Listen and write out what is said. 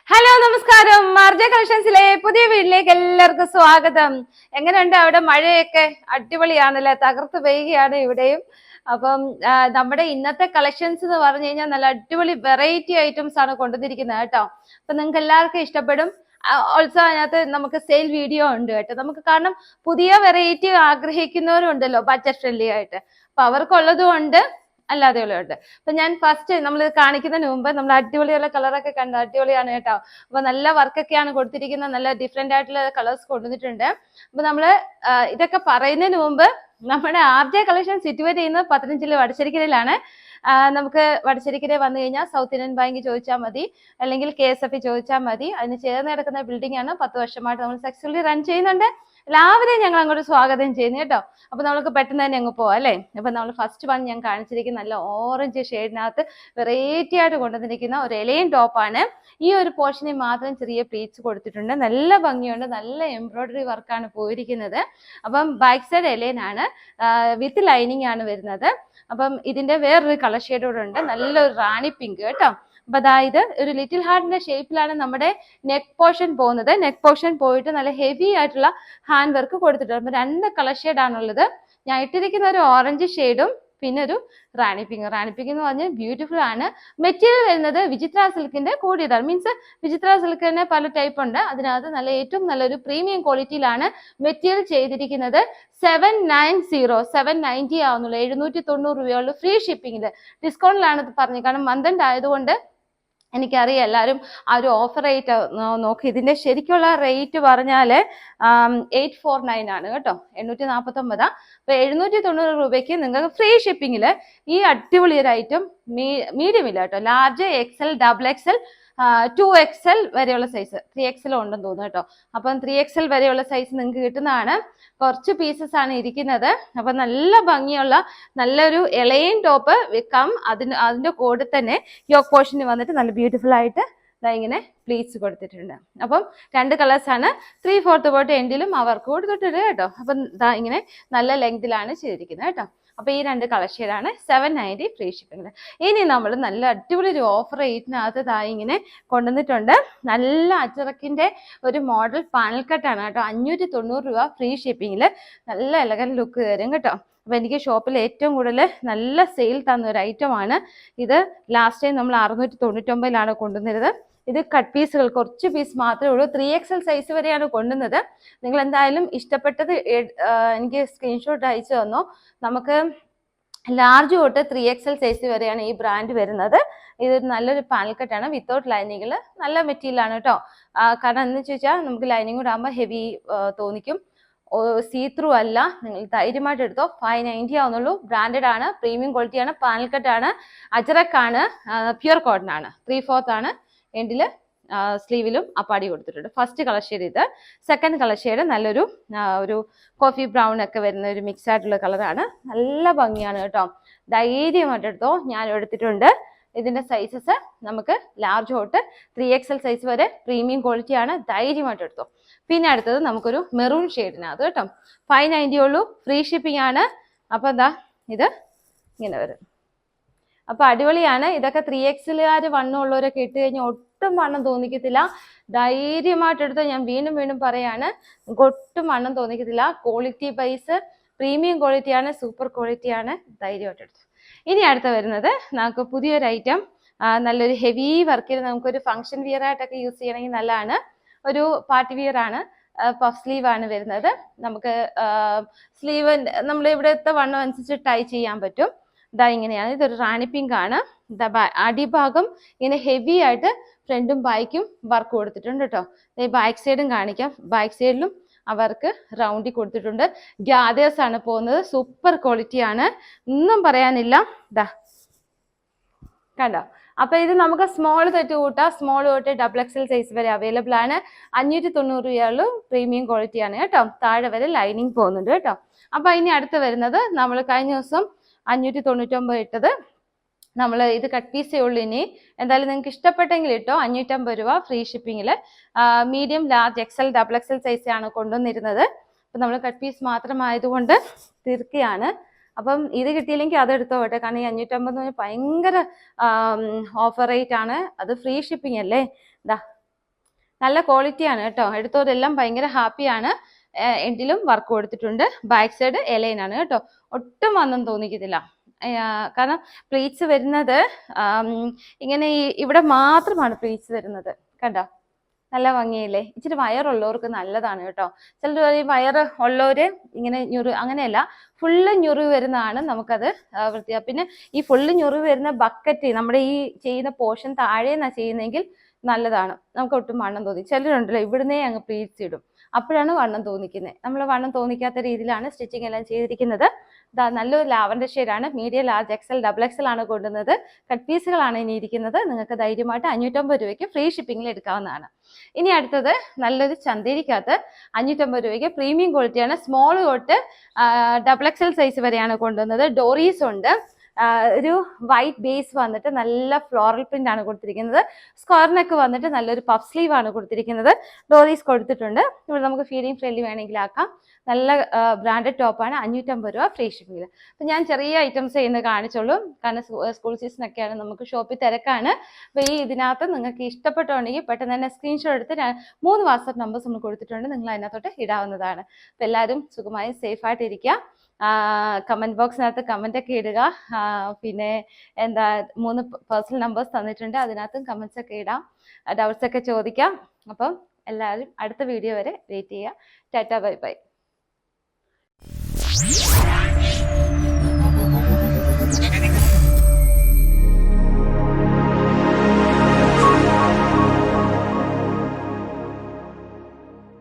Hello നമസ്കാരം. മാർജ കളക്ഷൻസിലെ പുതിയ വീട്ടിലേക്ക് എല്ലാവർക്കും സ്വാഗതം. എങ്ങനെയുണ്ട് അവിടെ? മഴയൊക്കെ അടിപൊളിയാണല്ലേ, തകർത്ത് പെയ്യുകയാണ് ഇവിടെയും. അപ്പം നമ്മുടെ ഇന്നത്തെ കളക്ഷൻസ് എന്ന് പറഞ്ഞു കഴിഞ്ഞാൽ നല്ല അടിപൊളി വെറൈറ്റി ഐറ്റംസ് ആണ് കൊണ്ടുവന്നിരിക്കുന്നത് കേട്ടോ. അപ്പൊ നിങ്ങൾക്ക് എല്ലാവർക്കും ഇഷ്ടപ്പെടും. ഓൾസോ അതിനകത്ത് നമുക്ക് സെയിൽ വീഡിയോ ഉണ്ട് കേട്ടോ. നമുക്ക് കാരണം പുതിയ വെറൈറ്റി ആഗ്രഹിക്കുന്നവരുണ്ടല്ലോ ബഡ്ജറ്റ് ഫ്രണ്ട്ലി ആയിട്ട്, അപ്പൊ അവർക്കുള്ളതും ഉണ്ട്, അല്ലാതെയുള്ളതുണ്ട്. അപ്പൊ ഞാൻ ഫസ്റ്റ് നമ്മൾ കാണിക്കുന്നതിന് മുമ്പ് നമ്മൾ അടിപൊളിയുള്ള കളറൊക്കെ കണ്ടു, അടിപൊളിയാണ് കേട്ടോ. അപ്പൊ നല്ല വർക്കൊക്കെയാണ് കൊടുത്തിരിക്കുന്നത്, നല്ല ഡിഫറെന്റ് ആയിട്ടുള്ള കളേഴ്സ് കൊണ്ടുവന്നിട്ടുണ്ട്. അപ്പൊ നമ്മള് ഇതൊക്കെ പറയുന്നതിന് മുമ്പ് നമ്മുടെ ആർജെ കളക്ഷൻ സിറ്റുവേറ്റ് ചെയ്യുന്നത് 15 വടശ്ശേരിക്കരയിലാണ്. നമുക്ക് വടശ്ശേരിക്കര വന്നു കഴിഞ്ഞാൽ സൗത്ത് ഇന്ത്യൻ ബാങ്ക് ചോദിച്ചാൽ മതി, അല്ലെങ്കിൽ KSF ചോദിച്ചാൽ മതി. അതിന് ചേർന്ന് കിടക്കുന്ന ബിൽഡിംഗ് ആണ്. 10 വർഷമായിട്ട് നമ്മൾ സക്സസ്ഫുള്ളി റൺ ചെയ്യുന്നുണ്ട്. എല്ലാവരെയും ഞങ്ങൾ അങ്ങോട്ട് സ്വാഗതം ചെയ്യുന്നു കേട്ടോ. അപ്പൊ നമുക്ക് പെട്ടെന്ന് തന്നെ അങ്ങ് പോവാം അല്ലേ. അപ്പൊ നമ്മൾ ഫസ്റ്റ് വൺ ഞാൻ കാണിച്ചിരിക്കുന്ന നല്ല ഓറഞ്ച് ഷെയ്ഡിനകത്ത് വെറൈറ്റി ആയിട്ട് കൊണ്ടുവന്നിരിക്കുന്ന ഒരു എലൈൻ ടോപ്പാണ്. ഈ ഒരു പോർഷനിൽ മാത്രം ചെറിയ പ്ലീറ്റ്സ് കൊടുത്തിട്ടുണ്ട്, നല്ല ഭംഗിയുണ്ട്, നല്ല എംബ്രോയിഡറി വർക്കാണ് പോയിരിക്കുന്നത്. അപ്പം ബാക്ക് സൈഡ് എലൈൻ ആണ്, വിത്ത് ലൈനിങ് ആണ് വരുന്നത്. അപ്പം ഇതിന്റെ വേറൊരു കളർ ഷെയ്ഡ് കൂടെ ഉണ്ട്, നല്ലൊരു റാണി പിങ്ക് കേട്ടോ. അപ്പൊ അതായത് ഒരു ലിറ്റിൽ ഹാർട്ടിന്റെ ഷേപ്പിലാണ് നമ്മുടെ നെക്ക് പോർഷൻ പോകുന്നത്. നെക്ക് പോർഷൻ പോയിട്ട് നല്ല ഹെവി ആയിട്ടുള്ള ഹാൻഡ് വർക്ക് കൊടുത്തിട്ടുണ്ട്. അപ്പൊ 2 കളർ ഷെയ്ഡ് ആണുള്ളത്. ഞാൻ ഇട്ടിരിക്കുന്ന ഒരു ഓറഞ്ച് ഷെയ്ഡും പിന്നെ ഒരു റാണി പിങ്ക്. റാണി പിങ്ക് എന്ന് പറഞ്ഞാൽ ബ്യൂട്ടിഫുൾ ആണ്. മെറ്റീരിയൽ വരുന്നത് വിചിത്ര സിൽക്കിന്റെ കൂടിയതാണ്. മീൻസ് വിചിത്ര സിൽക്ക് തന്നെ പല ടൈപ്പ് ഉണ്ട്. അതിനകത്ത് നല്ല ഏറ്റവും നല്ലൊരു പ്രീമിയം ക്വാളിറ്റിയിലാണ് മെറ്റീരിയൽ ചെയ്തിരിക്കുന്നത്. 790 ആവുന്നുള്ളൂ. 790 രൂപയുള്ളൂ ഫ്രീ ഷിപ്പിംഗിൽ. ഡിസ്കൗണ്ടിലാണ് പറഞ്ഞത്, കാരണം മന്ത് ആയതുകൊണ്ട് എനിക്കറിയാം എല്ലാവരും ആ ഒരു ഓഫർ റേറ്റ് നോക്കി. ഇതിന്റെ ശരിക്കുള്ള റേറ്റ് പറഞ്ഞാല് 849 ആണ് കേട്ടോ, 849. അപ്പൊ 790 രൂപയ്ക്ക് നിങ്ങൾക്ക് ഫ്രീ ഷിപ്പിംഗില് ഈ അടിപൊളി ഒരു ഐറ്റം മീഡിയം ഇല്ല കേട്ടോ, ലാർജ്, XL, XXL, 2XL വരെയുള്ള സൈസ്, 3XL ഉണ്ടെന്ന് തോന്നുന്നു കേട്ടോ. അപ്പം 3XL വരെയുള്ള സൈസ് നിങ്ങൾക്ക് കിട്ടുന്നതാണ്. കുറച്ച് പീസസ് ആണ് ഇരിക്കുന്നത്. അപ്പൊ നല്ല ഭംഗിയുള്ള നല്ലൊരു എലൈൻ ടോപ്പ് വെക്കാം. അതിന്റെ കൂടെ തന്നെ യോക്ക് പോർഷന് വന്നിട്ട് നല്ല ബ്യൂട്ടിഫുൾ ആയിട്ട് ഇങ്ങനെ പ്ലീറ്റ്സ് കൊടുത്തിട്ടുണ്ട്. അപ്പം 2 കളേഴ്സ് ആണ്. 3/4 പോയിട്ട് എൻഡിലും ആ വർക്ക് കൊടുത്തിട്ടുണ്ട് കേട്ടോ. അപ്പം ഇങ്ങനെ നല്ല ലെങ്തിലാണ് ചെയ്തിരിക്കുന്നത് കേട്ടോ. അപ്പൊ ഈ 2 കളർ ഷെയ്ഡാണ് 790 ഫ്രീ ഷിപ്പിംഗ്. ഇനി നമ്മൾ നല്ല അടിപൊളി ഒരു ഓഫർ റേറ്റിനകത്ത് ഇങ്ങനെ കൊണ്ടുവന്നിട്ടുണ്ട്. നല്ല അച്ചറക്കിന്റെ ഒരു മോഡൽ പാനൽ കട്ടാണ് കേട്ടോ. 590 രൂപ ഫ്രീ ഷിപ്പിംഗിൽ നല്ല എലഗന്റ് ലുക്ക് തരും കേട്ടോ. അപ്പൊ എനിക്ക് ഷോപ്പിൽ ഏറ്റവും കൂടുതൽ നല്ല സെയിൽ തന്ന ഒരു ഐറ്റമാണ് ഇത്. ലാസ്റ്റ് ടൈം നമ്മൾ 699 കൊണ്ടുവന്നിരുന്നത്. ഇത് കട്ട് പീസുകൾ കുറച്ച് പീസ് മാത്രമേ ഉള്ളൂ. 3XL സൈസ് വരെയാണ് കൊണ്ടുവന്നത്. നിങ്ങൾ എന്തായാലും ഇഷ്ടപ്പെട്ടത് എനിക്ക് സ്ക്രീൻഷോട്ട് അയച്ചു തന്നോ. നമുക്ക് ലാർജ് തൊട്ട് 3XL സൈസ് വരെയാണ് ഈ ബ്രാൻഡ് വരുന്നത്. ഇത് നല്ലൊരു പാനൽ കട്ടാണ്, വിത്തൗട്ട് ലൈനിങ്ങിൽ നല്ല മെറ്റീരിയൽ ആണ് കേട്ടോ. കാരണം എന്ന് ചോദിച്ചാൽ നമുക്ക് ലൈനിങ് കൂടെ ആകുമ്പോൾ ഹെവി തോന്നിക്കും. സീ ത്രൂ അല്ല, നിങ്ങൾ ധൈര്യമായിട്ട് എടുത്തോ. 590 ആവുന്നുള്ളൂ. ബ്രാൻഡഡ് ആണ്, പ്രീമിയം ക്വാളിറ്റി ആണ്, പാനൽ കട്ടാണ്, അജറക് ആണ്, പ്യുർ കോട്ടൺ ആണ്. 3/4 ആണ് എൻഡില്, സ്ലീവിലും അപ്പാടി കൊടുത്തിട്ടുണ്ട്. ഫസ്റ്റ് കളർ ഷെയ്ഡ് ഇത്. സെക്കൻഡ് കളർ ഷെയ്ഡ് നല്ലൊരു ഒരു കോഫി ബ്രൗൺ ഒക്കെ വരുന്ന ഒരു മിക്സ് ആയിട്ടുള്ള കളറാണ്. നല്ല ഭംഗിയാണ് കേട്ടോ. ധൈര്യമായിട്ട് എടുത്തോ, ഞാൻ എടുത്തിട്ടുണ്ട്. ഇതിന്റെ സൈസസ് നമുക്ക് ലാർജ് തൊട്ട് 3XL സൈസ് വരെ പ്രീമിയം ക്വാളിറ്റി ആണ്. ധൈര്യമായിട്ട് എടുത്തോ. പിന്നെ അടുത്തത് നമുക്കൊരു മെറൂൺ ഷെയ്ഡിനകത്ത് കേട്ടോ. 590 ഉള്ളൂ, ഫ്രീ ഷിപ്പിംഗ് ആണ്. അപ്പൊ എന്താ ഇത് ഇങ്ങനെ വരും. അപ്പൊ അടിപൊളിയാണ്. ഇതൊക്കെ 3XLകാർ വണ്ണമുള്ളവരൊക്കെ ഇട്ട് കഴിഞ്ഞാൽ ഒട്ടും വണ്ണം തോന്നിക്കത്തില്ല. ധൈര്യമായിട്ട് എടുത്തോ. ഞാൻ വീണ്ടും പറയാണ്, ഒട്ടും വണ്ണം തോന്നിക്കത്തില്ല. ക്വാളിറ്റി വൈസ് പ്രീമിയം ക്വാളിറ്റിയാണ്, സൂപ്പർ ക്വാളിറ്റിയാണ്. ധൈര്യമായിട്ട് എടുത്തു. ഇനി അടുത്ത വരുന്നത് നമുക്ക് പുതിയൊരു ഐറ്റം, നല്ലൊരു ഹെവി വർക്കിൽ നമുക്കൊരു ഫംഗ്ഷൻ വിയർ ആയിട്ടൊക്കെ യൂസ് ചെയ്യണമെങ്കിൽ നല്ലതാണ്. ഒരു പാർട്ടി വിയർ ആണ്. പഫ് സ്ലീവ് ആണ് വരുന്നത്. നമുക്ക് സ്ലീവ് നമ്മൾ ഇവിടുത്തെ വണ്ണം അനുസരിച്ച് ടൈ ചെയ്യാൻ പറ്റും. ഇതാ ഇങ്ങനെയാണ്. ഇതൊരു റാണി പിങ്ക് ആണ്. അടിഭാഗം ഇങ്ങനെ ഹെവി ആയിട്ട് ഫ്രണ്ടും ബാക്കും വർക്ക് കൊടുത്തിട്ടുണ്ട് കേട്ടോ. ബാക്ക് സൈഡും കാണിക്കാം. ബാക്ക് സൈഡിലും അവർക്ക് റൗണ്ടിൽ കൊടുത്തിട്ടുണ്ട്. ഗ്യാദേഴ്സ് ആണ് പോകുന്നത്. സൂപ്പർ ക്വാളിറ്റി ആണ്, ഒന്നും പറയാനില്ല. ഇതാ കണ്ടോ. അപ്പൊ ഇത് നമുക്ക് സ്മോൾ തൊട്ട് കൂട്ടാം. സ്മോൾ തൊട്ട് XXL സൈസ് വരെ അവൈലബിൾ ആണ്. 590 രൂപയുള്ളൂ. പ്രീമിയം ക്വാളിറ്റി ആണ് കേട്ടോ. താഴെ വരെ ലൈനിങ് പോകുന്നുണ്ട് കേട്ടോ. അപ്പൊ ഇനി അടുത്ത് വരുന്നത് നമ്മൾ കഴിഞ്ഞ ദിവസം 599 ഇട്ടത്. നമ്മൾ ഇത് കട്ട് പീസേ ഉള്ളൂ. ഇനി എന്തായാലും നിങ്ങൾക്ക് ഇഷ്ടപ്പെട്ടെങ്കിൽ ഇട്ടോ. 550 രൂപ ഫ്രീ ഷിപ്പിംഗിൽ. Medium, large, XL, XXL size ആണ് കൊണ്ടുവന്നിരുന്നത്. അപ്പൊ നമ്മൾ കട്ട് പീസ് മാത്രമായതുകൊണ്ട് തീർക്കുകയാണ്. അപ്പം ഇത് കിട്ടിയില്ലെങ്കിൽ അതെടുത്തോ കേട്ടോ. കാരണം ഈ 550 ഭയങ്കര ഓഫർ റേറ്റ് ആണ്. അത് ഫ്രീ ഷിപ്പിംഗ് അല്ലേ. ഇതാ നല്ല ക്വാളിറ്റിയാണ് കേട്ടോ. എടുത്തവരെല്ലാം ഭയങ്കര ഹാപ്പിയാണ്. എൻഡിലും വർക്ക് കൊടുത്തിട്ടുണ്ട്. ബാക്ക് സൈഡ് എലൈനാണ് കേട്ടോ. ഒട്ടും വണ്ണം തോന്നിക്കത്തില്ല. കാരണം പ്ലീറ്റ്സ് വരുന്നത് ഇങ്ങനെ ഇവിടെ മാത്രമാണ് പ്ലീറ്റ്സ് വരുന്നത്. കണ്ടോ, നല്ല ഭംഗിയില്ലേ? ഇച്ചിരി വയറുള്ളവർക്ക് നല്ലതാണ് കേട്ടോ. ചിലർ വയറ് ഉള്ളവര് ഇങ്ങനെ അങ്ങനെയല്ല, ഫുള്ള് ഞുറിവ് വരുന്നതാണ് നമുക്കത് വൃത്തിയാ. പിന്നെ ഈ ഫുള്ള് ഞുറിവ് വരുന്ന ബക്കറ്റ് നമ്മുടെ ഈ ചെയ്യുന്ന പോർഷൻ താഴേന്നാ ചെയ്യുന്നതെങ്കിൽ നല്ലതാണ്. നമുക്ക് ഒട്ടും വണ്ണം തോന്നി. ചിലരുണ്ടല്ലോ ഇവിടുന്നേ അങ്ങ് പ്ലീറ്റ്സ് ഇടും, അപ്പോഴാണ് വണ്ണം തോന്നിക്കുന്നത്. നമ്മൾ വണ്ണം തോന്നിക്കാത്ത രീതിയിലാണ് സ്റ്റിച്ചിങ് എല്ലാം ചെയ്തിരിക്കുന്നത്. നല്ലൊരു ലാവൻഡർ ഷെയ്ഡാണ്. Medium, large, XL, double XL ആണ് കൊണ്ടുവന്നത്. കട്ട് പീസുകളാണ് ഇനി ഇരിക്കുന്നത്. നിങ്ങൾക്ക് ധൈര്യമായിട്ട് 550 രൂപയ്ക്ക് ഫ്രീ ഷിപ്പിംഗിൽ എടുക്കാവുന്നതാണ്. ഇനി അടുത്തത് നല്ലൊരു ചന്തേരിക്കകത്ത് 550 രൂപയ്ക്ക് പ്രീമിയം ക്വാളിറ്റിയാണ്. സ്മോൾ തൊട്ട് ഡബിൾ എക്സൽ സൈസ് വരെയാണ് കൊണ്ടുവന്നത്. ഡോറീസ് ഉണ്ട്. ഒരു വൈറ്റ് ബേസ് വന്നിട്ട് നല്ല ഫ്ലോറൽ പ്രിന്റ് ആണ് കൊടുത്തിരിക്കുന്നത്. സ്ക്വയർ നെക്ക് വന്നിട്ട് നല്ലൊരു പഫ് സ്ലീവ് ആണ് കൊടുത്തിരിക്കുന്നത്. ഡോറീസ് കൊടുത്തിട്ടുണ്ട്. ഇവിടെ നമുക്ക് ഫീഡിങ് ഫ്രണ്ട്ലി വേണമെങ്കിൽ ആക്കാം. നല്ല ബ്രാൻഡഡ് ടോപ്പാണ്. 550 രൂപ ഫ്രീ ഷിപ്പിംഗിൽ. അപ്പം ഞാൻ ചെറിയ ഐറ്റംസ് ഇന്ന് കാണിച്ചോളൂ, കാരണം സ്കൂൾ സീസൺ ഒക്കെയാണ്, നമുക്ക് ഷോപ്പിൽ തിരക്കാണ്. അപ്പോൾ ഇതിനകത്ത് നിങ്ങൾക്ക് ഇഷ്ടപ്പെട്ടുണ്ടെങ്കിൽ പെട്ടെന്ന് തന്നെ സ്ക്രീൻഷോട്ട് എടുത്ത് 3 വാട്സാപ്പ് നമ്പേഴ്സ് നമ്മൾ കൊടുത്തിട്ടുണ്ട്, നിങ്ങൾ അതിനകത്തോട്ട് ഇടാവുന്നതാണ്. അപ്പോൾ എല്ലാവരും സുഖമായി സേഫായിട്ടിരിക്കുക. കമന്റ് ബോക്സിനകത്ത് കമന്റ് ഒക്കെ ഇടുക. പിന്നെ 3 പേഴ്സണൽ നമ്പേഴ്സ് തന്നിട്ടുണ്ട്, അതിനകത്തും കമന്റ്സ് ഒക്കെ ഇടാം, ഡൗട്ട്സ് ഒക്കെ ചോദിക്കാം. അപ്പം എല്ലാവരും അടുത്ത വീഡിയോ വരെ വെയിറ്റ് ചെയ്യുക. Tata, bye bye.